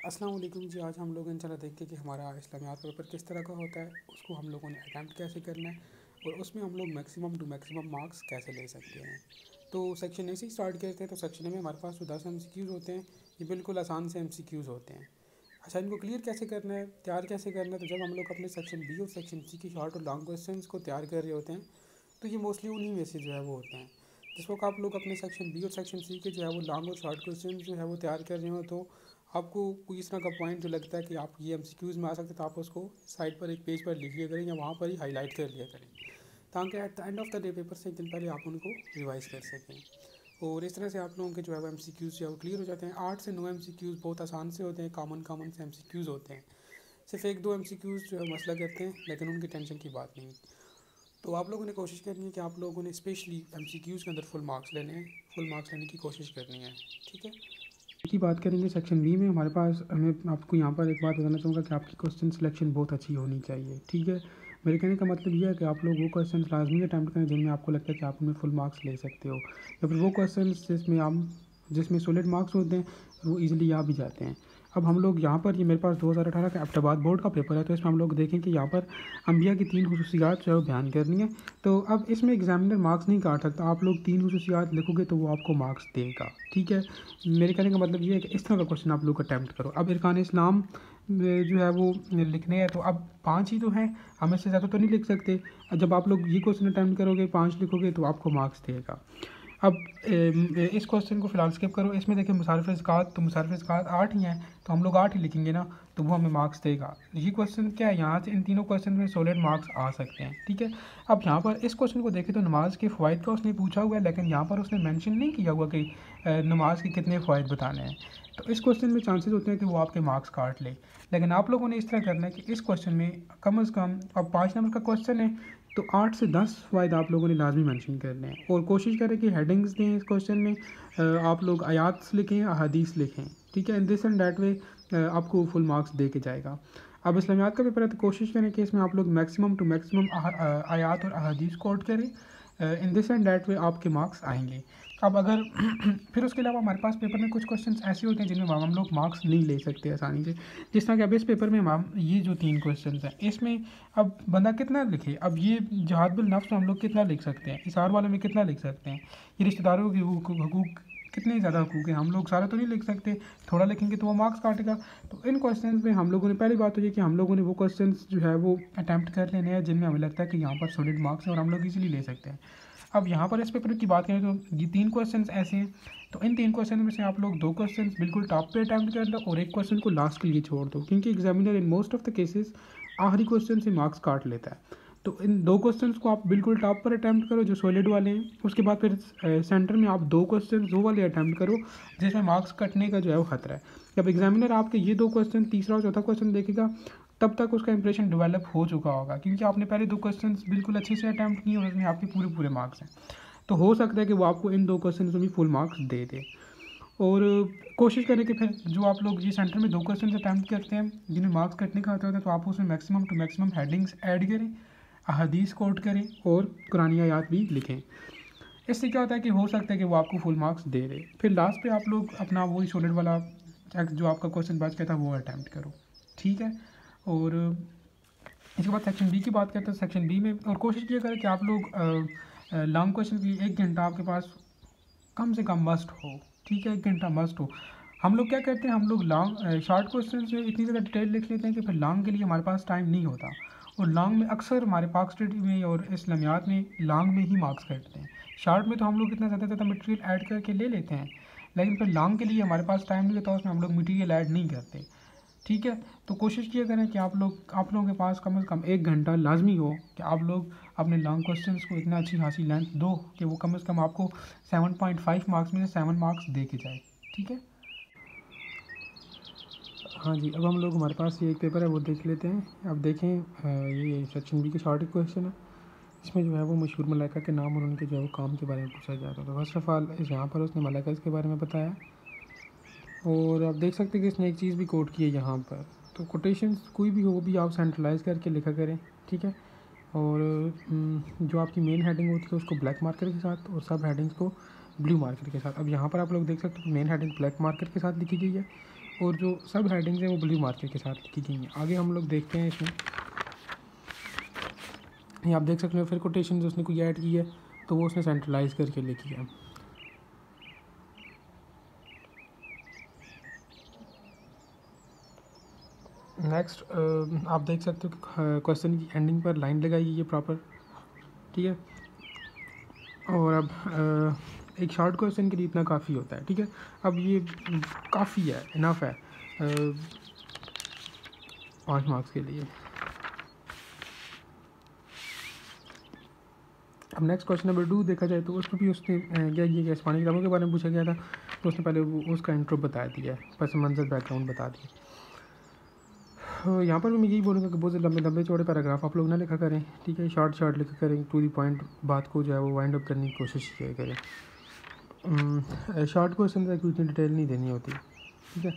अस्सलाम वालेकुम जी। आज हम लोग इंशाल्लाह देखते हैं कि हमारा इस्लामियात का पेपर किस तरह का होता है, उसको हम लोगों ने अटैम्प्ट कैसे करना है और उसमें हम लोग मैक्सिमम टू मैक्सिमम मार्क्स कैसे ले सकते हैं। तो सेक्शन ए से स्टार्ट करते हैं। तो सेक्शन ए में हमारे पास जो 10 MCQs होते हैं, ये बिल्कुल आसान से MCQs होते हैं। अच्छा, इनको क्लियर कैसे करना है, तैयार कैसे करना है? तो जब हम लोग अपने सेक्शन बी और सेक्शन सी की शॉर्ट और लॉन्ग क्वेश्चन को तैयार कर रहे होते हैं, तो ये मोस्टली उन्हीं में से जो है वो होते हैं। जिस वक्त आप लोग अपने सेक्शन बी और सेक्शन सी के जो है वो लॉन्ग और शॉर्ट क्वेश्चन जो है वो तैयार कर रहे हो, तो आपको कोई इस तरह का पॉइंट जो लगता है कि आप ये MCQs में आ सकते हैं, तो आप उसको साइड पर एक पेज पर लिख लिया करें या वहाँ पर ही हाईलाइट कर लिया करें, ताकि at the end of the day paper से एक दिन पहले आप उनको रिवाइज कर सकें। और इस तरह से आप लोगों के जो है वो MCQs जो है वो क्लियर हो जाते हैं। 8 से 9 MCQs बहुत आसान से होते हैं, कॉमन कॉमन से MCQs होते हैं। सिर्फ 1-2 MCQs जो है मसला करते हैं, लेकिन उनकी टेंशन की बात नहीं। तो आप लोगों ने कोशिश करनी है कि आप लोगों ने स्पेशली MCQs के अंदर फुल मार्क्स लेने हैं, फुल मार्क्स लेने की कोशिश करनी है। ठीक है, की बात करेंगे सेक्शन बी में हमारे पास। मैं आपको यहाँ पर एक बात बताना चाहूँगा कि आपकी क्वेश्चन सिलेक्शन बहुत अच्छी होनी चाहिए। ठीक है, मेरे कहने का मतलब ये है कि आप लोग वो क्वेश्चन लाजमी अटैम्प्ट करें जिनमें आपको लगता है कि आप उनमें फुल मार्क्स ले सकते हो, या फिर वो क्वेश्चन जिसमें सॉलिड मार्क्स होते हैं, वो ईजिली आ भी जाते हैं। अब हम लोग यहाँ पर, ये मेरे पास 2018 का एबटाबाद बोर्ड का पेपर है, तो इसमें हम लोग देखें कि यहाँ पर अंबिया की 3 खसूसियात जो है वो बयान करनी है। तो अब इसमें एग्जामिनर मार्क्स नहीं काट सकता, आप लोग 3 खसूसियात लिखोगे तो वो आपको मार्क्स देगा। ठीक है, मेरे कहने का मतलब ये है कि इस तरह का क्वेश्चन आप लोग अटैम्प्ट करो। अब इरकान इस्लाम जो है वो लिखने हैं, तो अब 5 ही तो हैं, हम इससे ज़्यादा तो नहीं लिख सकते। जब आप लोग ये क्वेश्चन अटैम्प्ट करोगे, 5 लिखोगे, तो आपको मार्क्स देगा। अब इस क्वेश्चन को फिलहाल स्किप करो। इसमें देखिए मुसारिफ ज़कात, तो मुसारिफ ज़कात 8 ही हैं, तो हम लोग 8 ही लिखेंगे ना, तो वो हमें मार्क्स देगा। ये क्वेश्चन क्या है, यहाँ से इन तीनों क्वेश्चन में सॉलिड मार्क्स आ सकते हैं। ठीक है, अब यहाँ पर इस क्वेश्चन को देखें तो नमाज के फ़वाइद का उसने पूछा हुआ है, लेकिन यहाँ पर उसने मेंशन नहीं किया हुआ कि नमाज के कितने फ़वाइद बताने हैं। तो इस क्वेश्चन में चांसेस होते हैं कि वो आपके मार्क्स काट ले। लेकिन आप लोगों ने इस तरह करना है कि इस क्वेश्चन में कम अज़ कम, अब 5 नंबर का क्वेश्चन है, तो 8 से 10 फ़ायदे आप लोगों ने लाजमी मेंशन करने हैं। और कोशिश करें कि हेडिंग्स दें इस क्वेश्चन में, आप लोग आयात लिखें, अहादीस लिखें। ठीक है, इन दिस एंड डैट वे आपको फुल मार्क्स दे के जाएगा। अब इस्लामियात का पेपर है, तो कोशिश करें कि इसमें आप लोग मैक्सिमम टू मैक्सिमम आयात और अहादीस कोट करें। इन दिस एंड डैट वे आपके मार्क्स आएंगे। अब अगर फिर उसके अलावा हमारे पास पेपर में कुछ क्वेश्चंस ऐसे होते हैं जिनमें हम लोग मार्क्स नहीं ले सकते आसानी से। जिस तरह कि अब इस पेपर में हम ये जो 3 क्वेश्चंस हैं, इसमें अब बंदा कितना लिखे। अब ये जहाद बिल नफ्स में हम लोग कितना लिख सकते हैं, इसार वाले में कितना लिख सकते हैं, ये रिश्तेदारों के हकूक़ कितने ज़्यादा हकूक़ हैं, हम लोग सारा तो नहीं लिख सकते, थोड़ा लिखेंगे तो वो मार्क्स काटेगा। तो इन क्वेश्चंस में हम लोगों ने, पहली बात तो ये कि हम लोगों ने वो क्वेश्चंस जो है वो अटैम्प्ट कर लेने हैं जिनमें हमें लगता है कि यहाँ पर सॉलिड मार्क्स हैं और हम लोग इजीली ले सकते हैं। अब यहाँ पर इस पेपर की बात करें तो ये 3 क्वेश्चंस ऐसे हैं, तो इन 3 क्वेश्चन में से आप लोग 2 क्वेश्चन बिल्कुल टॉप पे अटैम्प्ट कर लो और एक क्वेश्चन को लास्ट के लिए छोड़ दो, क्योंकि examiner in most of the cases आखिरी क्वेश्चन से मार्क्स काट लेता है। तो इन 2 क्वेश्चंस को आप बिल्कुल टॉप पर अटैम्प्ट करो जो सॉलिड वाले हैं। उसके बाद फिर सेंटर में आप 2 क्वेश्चन वो वाले अटैम्प्ट करो जिसमें मार्क्स कटने का जो है वो खतरा है। जब एग्जामिनर आपके ये 2 क्वेश्चन, तीसरा और चौथा क्वेश्चन देखेगा, तब तक उसका इंप्रेशन डेवलप हो चुका होगा, क्योंकि आपने पहले 2 क्वेश्चन बिल्कुल अच्छे से अटैम्प्ट किए और उसमें आपके पूरे पूरे मार्क्स हैं। तो हो सकता है कि वो आपको इन 2 क्वेश्चन में भी फुल मार्क्स दे दे। और कोशिश करें कि फिर जो आप लोग ये सेंटर में 2 क्वेश्चन अटैम्प्ट करते हैं जिन्हें मार्क्स कटने का आता है, तो आप उसमें maximum to maximum headings add करें, अहादीस कोट करें और कुरानी आयात भी लिखें। इससे क्या होता है कि हो सकता है कि वो आपको फुल मार्क्स दे दे। फिर लास्ट पे आप लोग अपना वही सॉलिड वाला जो आपका क्वेश्चन बच गया था वो अटैम्प्ट करो। ठीक है, और इसके बाद सेक्शन बी की बात करते हैं। सेक्शन बी में और कोशिश किया करें कि आप लोग लॉन्ग क्वेश्चन के लिए 1 घंटा आपके पास कम से कम मस्ट हो। ठीक है, 1 घंटा मस्ट हो। हम लोग क्या करते हैं, हम लोग लॉन्ग शॉर्ट क्वेश्चन में इतनी ज़्यादा डिटेल लिख लेते हैं कि फिर लॉन्ग के लिए हमारे पास टाइम नहीं होता। और लॉन्ग में अक्सर हमारे पाक स्टडी में और इस्लामियात में लॉन्ग में ही मार्क्स कटते हैं। शॉर्ट में तो हम लोग इतना ज़्यादा मटेरियल ऐड करके ले लेते हैं, लेकिन फिर लॉन्ग के लिए हमारे पास टाइम नहीं होता, उसमें हम लोग मटेरियल ऐड नहीं करते। ठीक है, तो कोशिश किया करें कि आप लोगों के पास कम से कम 1 घंटा लाजमी हो कि आप लोग अपने लॉन्ग क्वेश्चंस को इतना अच्छी खासी लेंथ दो कि वो कम से कम आपको 7.5 मार्क्स में से 7 मार्क्स दे के जाए। ठीक है, हाँ जी, अब हम लोग, हमारे पास ये एक पेपर है वो देख लेते हैं। अब देखें, ये सेक्शन बी के शॉर्ट क्वेश्चन है। इसमें जो है वो मशहूर मलाइका के नाम और उनके जो है वो काम के बारे में पूछा जाता है। तो फर्स्ट ऑफ ऑल यहाँ पर उसने मलाइका के बारे में बताया, और आप देख सकते हैं कि इसने एक चीज़ भी कोट की है यहाँ पर। तो कोटेशंस कोई भी हो वो भी आप सेंट्रलाइज करके लिखा करें। ठीक है, और जो आपकी मेन हेडिंग होती है उसको ब्लैक मार्कर के साथ और सब हेडिंग्स को ब्लू मार्कर के साथ। अब यहाँ पर आप लोग देख सकते हो मेन हेडिंग ब्लैक मार्कर के साथ लिखी गई है और जो सब हेडिंग्स हैं वो ब्लू मार्कर के साथ लिखी गई हैं। आगे हम लोग देखते हैं इसमें, ये आप देख सकते हो फिर कोटेशन उसने कोई ऐड की है तो वो उसने सेंट्रलाइज करके लिखी है। नेक्स्ट आप देख सकते हो कि क्वेश्चन की एंडिंग पर लाइन लगाई गई है प्रॉपर, ठीक है। और अब एक शॉर्ट क्वेश्चन के लिए इतना काफ़ी होता है, ठीक है। अब ये काफ़ी है, इनफ है 5 मार्क्स के लिए। अब नेक्स्ट क्वेश्चन नंबर 2 देखा जाए तो उसमें भी उसने क्या किया, इस्लामी किताबों के बारे में पूछा गया था, तो उसने पहले वो उसका इंट्रो बता दिया, पस मंज़र बैकग्राउंड बता दिया। यहाँ पर भी मैं यही बोलूँगा कि बहुत लंबे लंबे चौड़े पैराग्राफ आप लोग ना लिखा करें, ठीक है। शॉर्ट लिखा करें, टू दी पॉइंट बात को जो है वो वाइंड अप करने की कोशिश किया करें। शॉर्ट क्वेश्चन तक इतनी डिटेल नहीं देनी होती, ठीक है।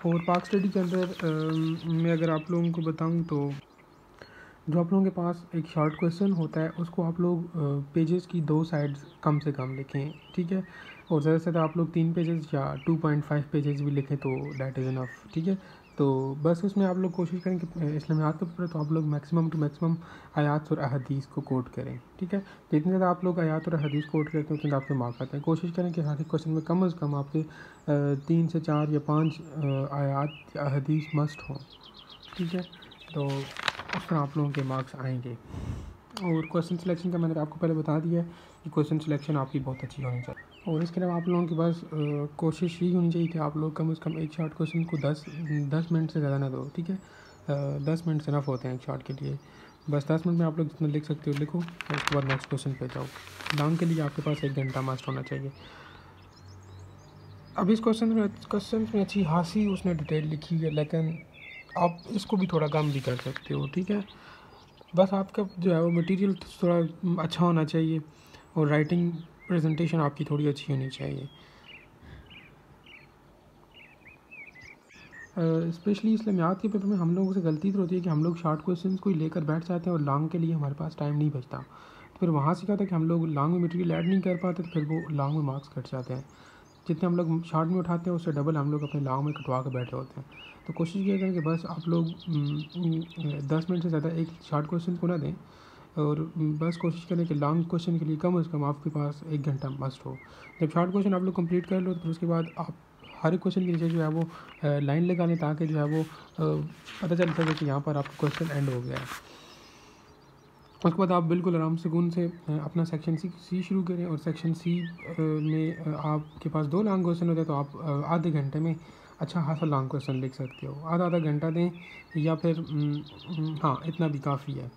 और पाक स्टडी के अंदर मैं अगर आप लोगों को बताऊँ तो जो आप लोगों के पास एक शॉर्ट क्वेश्चन होता है उसको आप लोग पेजेस की 2 साइड्स कम से कम लिखें, ठीक है। और ज़्यादा से ज़्यादा आप लोग 3 पेजेस या 2.5 पेजेस भी लिखें तो डैट इज़ इनफ, ठीक है। तो बस उसमें आप लोग कोशिश करें कि इस्लामियात के ऊपर तो आप लोग मैक्सिमम टू मैक्सिमम आयात और अहदीस को कोट करें, ठीक है। जितने ज़्यादा आप लोग आयात और अहदीस कोट करते हैं उतने आपके मार्क्स आते हैं। कोशिश करें कि हर एक क्वेश्चन में कम से कम आपके 3 से 4 या 5 आयात या अहदीस मस्ट हों, ठीक है। तो उस तरह आप लोगों के मार्क्स आएंगे। और क्वेश्चन सिलेक्शन का मैंने आपको पहले बता दिया है कि क्वेश्चन सिलेक्शन आपकी बहुत अच्छी होनी चाहिए। और इसके अलावा आप लोगों के पास कोशिश यही होनी चाहिए कि आप लोग कम से कम एक शॉर्ट क्वेश्चन को 10 मिनट से ज़्यादा ना दो, ठीक है। 10 मिनट से इनफ होते हैं एक शॉर्ट के लिए। बस 10 मिनट में आप लोग जितना लिख सकते हो लिखो और उसके बाद नेक्स्ट क्वेश्चन पे जाओ। लॉन्ग के लिए आपके पास 1 घंटा मस्ट होना चाहिए। अब इस क्वेश्चन में अच्छी खासी उसने डिटेल लिखी है, लेकिन आप इसको भी थोड़ा कम भी कर सकते हो, ठीक है। बस आपका जो है वो मटेरियल थोड़ा अच्छा होना चाहिए और राइटिंग प्रेजेंटेशन आपकी थोड़ी अच्छी होनी चाहिए। स्पेशली इस्लामियात के पेपर में हम लोगों से गलती तो होती है कि हम लोग शॉर्ट क्वेश्चंस को लेकर बैठ जाते हैं और लॉन्ग के लिए हमारे पास टाइम नहीं बचता। तो फिर वहाँ से क्या होता है कि हम लोग लॉन्ग में मटेरियल ऐड नहीं कर पाते, तो फिर वो लॉन्ग में मार्क्स कट जाते हैं। जितने हम लोग शॉर्ट में उठाते हैं उससे डबल हम लोग अपने लॉन्ग में कटवा कर बैठे होते हैं। तो कोशिश ये करें कि बस आप लोग 10 मिनट से ज़्यादा एक शॉर्ट क्वेश्चन को ना दें और बस कोशिश करें कि लॉन्ग क्वेश्चन के लिए कम से कम आपके पास 1 घंटा मस्ट हो। जब शॉर्ट क्वेश्चन आप लोग कंप्लीट कर लो तो फिर उसके बाद आप हर एक क्वेश्चन के नीचे जो है वो लाइन लगा लें, ताकि जो है वो पता चल सके कि यहाँ पर आपका क्वेश्चन एंड हो गया है। उसके बाद आप बिल्कुल आराम सुकून से अपना सेक्शन सी शुरू करें। और सेक्शन सी में आपके पास 2 लॉन्ग क्वेश्चन होते हैं तो आप आधे घंटे में अच्छा खासा लॉन्ग क्वेश्चन लिख सकते हो। आधा घंटा दें या फिर हाँ इतना भी काफ़ी है।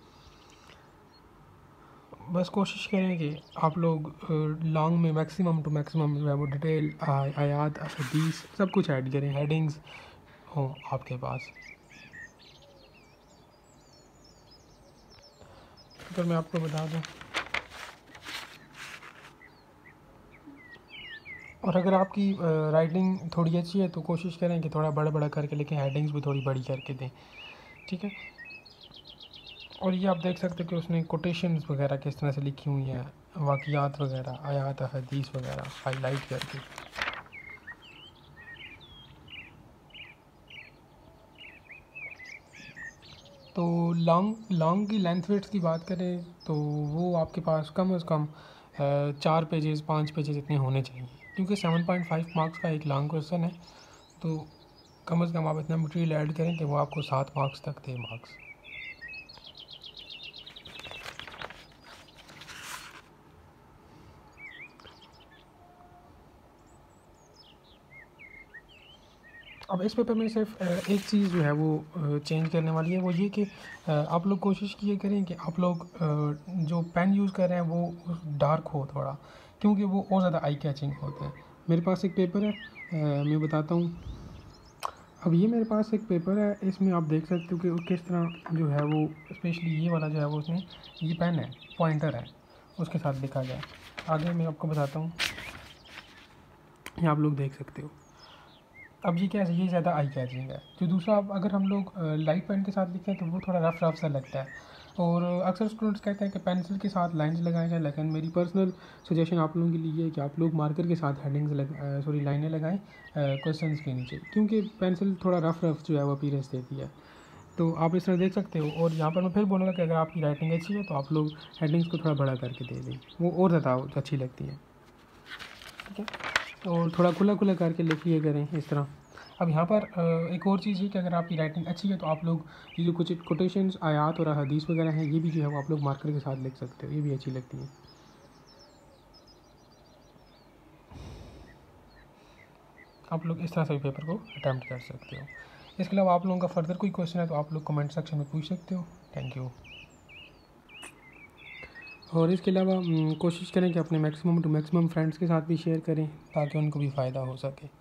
बस कोशिश करें कि आप लोग लॉन्ग में मैक्सिमम टू मैक्सिमम जो है वो डिटेल आयात हदीस सब कुछ ऐड करें, हेडिंग्स हों आपके पास। अगर मैं आपको बता दूं, और अगर आपकी राइटिंग थोड़ी अच्छी है तो कोशिश करें कि थोड़ा बड़ा बड़ा करके लिखें, हेडिंग्स भी थोड़ी बड़ी करके दें, ठीक है। और ये आप देख सकते हो कि उसने कोटेशंस वगैरह किस तरह से लिखी हुई हैं, वाक़ियात वगैरह, आयात हदीस वगैरह हाईलाइट करके। तो लॉन्ग की लेंथ वेट्स की बात करें तो वो आपके पास कम से कम 4 पेजेस 5 पेजेस इतने होने चाहिए, क्योंकि 7.5 मार्क्स का एक लॉन्ग क्वेश्चन है। तो कम से कम आप इतना मटेरियल ऐड करें कि वो आपको 7 मार्क्स तक दे मार्क्स। अब इस पेपर में सिर्फ एक चीज़ जो है वो चेंज करने वाली है, वो ये कि आप लोग कोशिश किए करें कि आप लोग जो पेन यूज़ कर रहे हैं वो डार्क हो थोड़ा, क्योंकि वो और ज़्यादा आई कैचिंग होते हैं। मेरे पास एक पेपर है, मैं बताता हूँ। अब ये मेरे पास एक पेपर है, इसमें आप देख सकते हो कि किस तरह जो है वो स्पेशली ये वाला जो है वो उसने ये पेन है, पॉइंटर है, उसके साथ लिखा गया है। आगे मैं आपको बताता हूँ, ये आप लोग देख सकते हो। अब ये क्या है, ये ज़्यादा आई कैचिंग है। जो दूसरा, अब अगर हम लोग लाइट पेन के साथ लिखें तो वो थोड़ा रफ सा लगता है। और अक्सर स्टूडेंट्स कहते हैं कि पेंसिल के साथ लाइंस लगाए जाएँ, लेकिन मेरी पर्सनल सजेशन आप लोगों के लिए ये है कि आप लोग मार्कर के साथ लाइनें लगाएं क्वेश्चंस के नीचे, क्योंकि पेंसिल थोड़ा रफ जो है वो अपीयरेंस देती है। तो आप इस तरह देख सकते हो। और यहाँ पर मैं फिर बोलूँगा कि अगर आपकी राइटिंग अच्छी है तो आप लोग हेडिंग्स को थोड़ा बड़ा करके दे दें, वो और ज़्यादा अच्छी लगती है। ठीक है, और थोड़ा खुला खुला करके लिख लिया करें इस तरह। अब यहाँ पर एक और चीज़ है कि अगर आपकी राइटिंग अच्छी है तो आप लोग ये जो कुछ कोटेशंस आयात और हदीस वगैरह हैं, ये भी जो है वो आप लोग मार्कर के साथ लिख सकते हो, ये भी अच्छी लगती है। आप लोग इस तरह से भी पेपर को अटैम्प्ट कर सकते हो। इसके अलावा आप लोगों का फर्दर कोई क्वेश्चन है तो आप लोग कमेंट सेक्शन में पूछ सकते हो। Thank you. और इसके अलावा कोशिश करें कि अपने मैक्सिमम टू मैक्सिमम फ्रेंड्स के साथ भी शेयर करें ताकि उनको भी फ़ायदा हो सके।